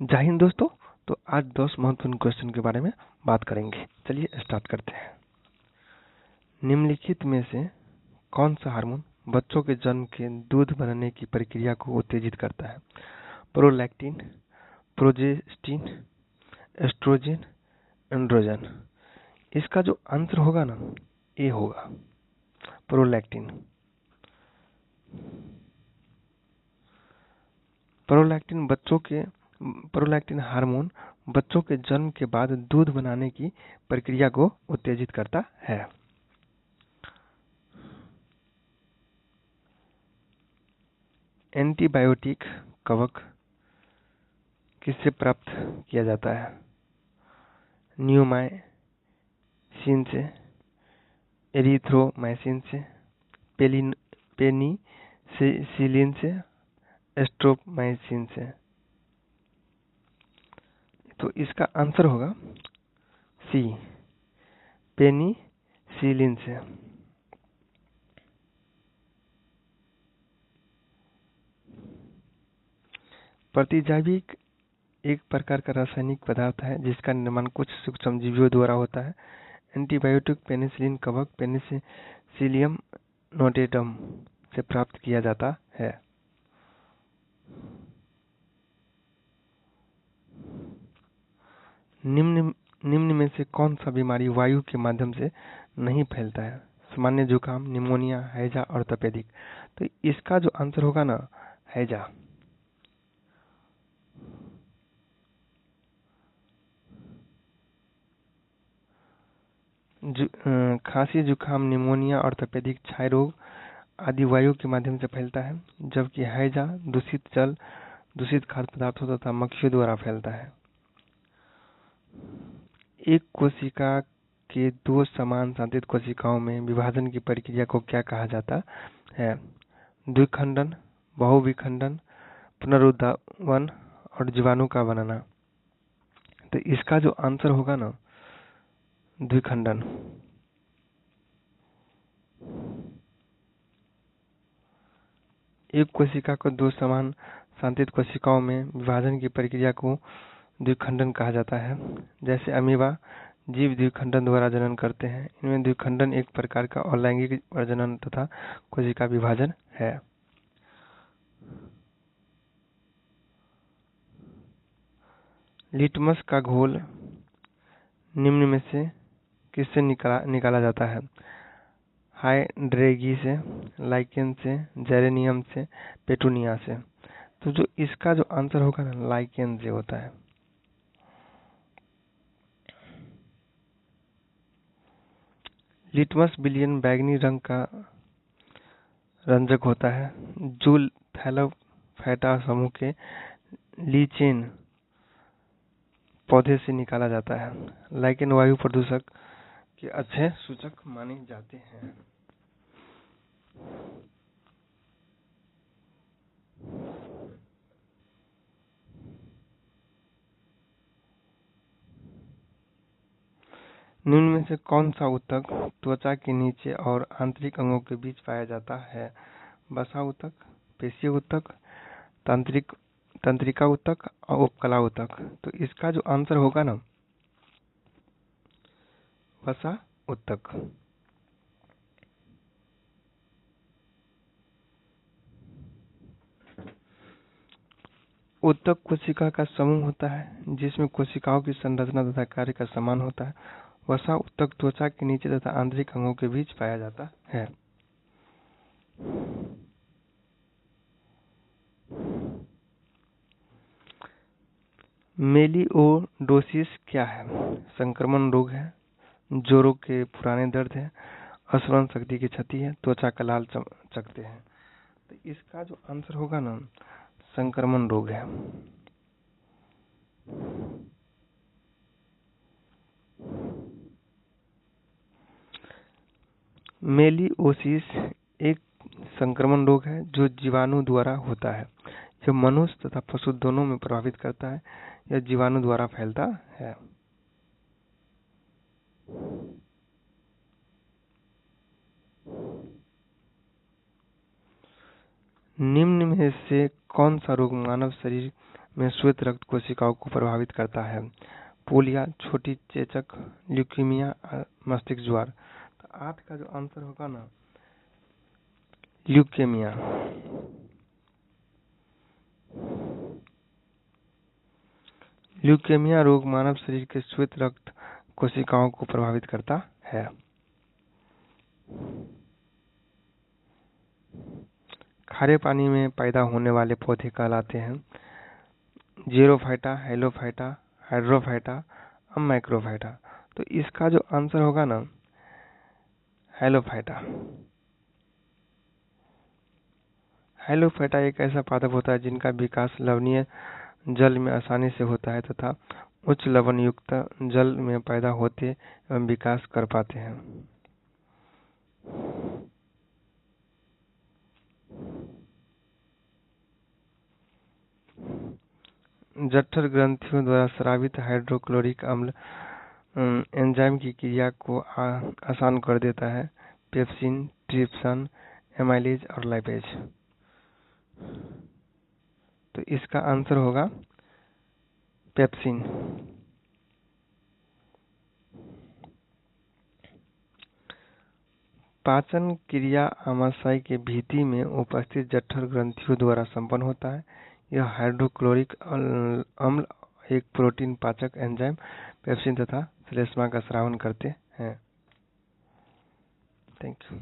जय हिंद दोस्तों। तो आज 10 महत्वपूर्ण क्वेश्चन के बारे में बात करेंगे। चलिए स्टार्ट करते हैं। निम्नलिखित में से कौन सा हार्मोन बच्चों के जन्म के दूध बनने की प्रक्रिया को उत्तेजित करता है? Prolactin, progestin, estrogen, androgen. इसका जो आंसर होगा ना, ए होगा प्रोलैक्टिन। प्रोलैक्टिन हार्मोन बच्चों के जन्म के बाद दूध बनाने की प्रक्रिया को उत्तेजित करता है। एंटीबायोटिक कवक किससे प्राप्त किया जाता है? नियोमायसिन से, एरिथ्रोमाइसिन से, पेनिसिलिन से, एस्ट्रोमाइसिन से। तो इसका आंसर होगा सी, पेनिसिलिन से। प्रतिजैविक एक प्रकार का रासायनिक पदार्थ है जिसका निर्माण कुछ सूक्ष्मजीवियों द्वारा होता है। एंटीबायोटिक पेनिसिलिन कवक पेनिसिलियम नोटेटम से प्राप्त किया जाता है। निम्न में से कौन सा बीमारी वायु के माध्यम से नहीं फैलता है? सामान्य जुकाम, निमोनिया, हैजा और तपेदिक। तो इसका जो आंसर होगा ना, हैजा। खांसी, जुकाम, निमोनिया और तपेदिक क्षय रोग आदि वायु के माध्यम से फैलता है, जबकि हैजा दूषित जल, दूषित खाद्य पदार्थों तथा मक्खियों द्वारा फैलता है। एक कोशिका के दो समान सांतित कोशिकाओं में विभाजन की प्रक्रिया को क्या कहा जाता है? द्विखंडन, बहुविखंडन, पुनरुत्थान और जीवाणु का बनना। तो इसका जो आंसर होगा ना, द्विखंडन। एक कोशिका को दो समान सांतित कोशिकाओं में विभाजन की प्रक्रिया को द्विखंडन कहा जाता है। जैसे अमीबा जीव द्विखंडन द्वारा जनन करते हैं। इनमें द्विखंडन एक प्रकार का अलैंगिक प्रजनन तथा कोशिका विभाजन है। लिटमस का घोल निम्न में से किससे निकाला जाता है? हाइड्रेगी से, लाइकेन से, जेरेनियम से, पेटूनिया से। तो जो इसका जो आंसर होगा ना, लाइकेन से होता है। लिटमस विलयन बैंगनी रंग का रंजक होता है। जूल थैलोफाइटा समूह के लीचेन पौधे से निकाला जाता है। लाइकेन वायु प्रदूषक के अच्छे सूचक माने जाते हैं। निम्न में से कौन सा ऊतक त्वचा के नीचे और आंतरिक अंगों के बीच पाया जाता है? वसा ऊतक, पेशीय ऊतक, तंत्रिका ऊतक और उपकला ऊतक। तो इसका जो आंसर होगा ना, वसा ऊतक। ऊतक कोशिका का समूह होता है जिसमें कोशिकाओं की संरचना तथा कार्य का समान होता है। वसा ऊतक त्वचा के नीचे तथा आंतरिक अंगों के बीच पाया जाता है। मेलिओडोसिस क्या है? संक्रमण रोग है, जोड़ों के पुराने दर्द है, स्मरण शक्ति की क्षति है, त्वचा का लाल चकते हैं। तो इसका जो आंसर होगा ना, संक्रमण रोग है। मेलिओसिस एक संक्रमण रोग है जो जीवाणु द्वारा होता है। यह मनुष्य तथा पशु दोनों में प्रभावित करता है। यह जीवाणु द्वारा फैलता है। निम्न में से कौन सा रोग मानव शरीर में श्वेत रक्त कोशिकाओं को प्रभावित करता है। पोलिया, छोटी चेचक, ल्यूकीमिया, मस्तिष्क ज्वार। तो 8 का जो आंसर होगा ना, ल्यूकेमिया। ल्यूकेमिया रोग मानव शरीर के श्वेत रक्त कोशिकाओं को प्रभावित करता है। खारे पानी में पैदा होने वाले पौधे कहलाते हैं जीरोफाइटा, हेलोफाइटा, हाइड्रोफाइटा, मैक्रोफाइटा। तो इसका जो आंसर होगा ना, हेलोफाइटा। हेलोफाइटा एक ऐसा पादप होता है जिनका विकास लवणीय जल में आसानी से होता है तथा उच्च लवण युक्त जल में पैदा होते एवं विकास कर पाते हैं। जठर ग्रंथियों द्वारा स्रावित हाइड्रोक्लोरिक अम्ल एंजाइम की क्रिया को आसान कर देता है। पेप्सिन, ट्रिप्सिन, एमाइलेज और लाइपेज। तो इसका आंसर होगा पेप्सिन। पाचन क्रिया आमाशय के भित्ति में उपस्थित जठर ग्रंथियों द्वारा संपन्न होता है। यह हाइड्रोक्लोरिक अम्ल एक प्रोटीन पाचक एंजाइम पेप्सिन तथा श्लेष्मा का स्रावन करते हैं। Thank you.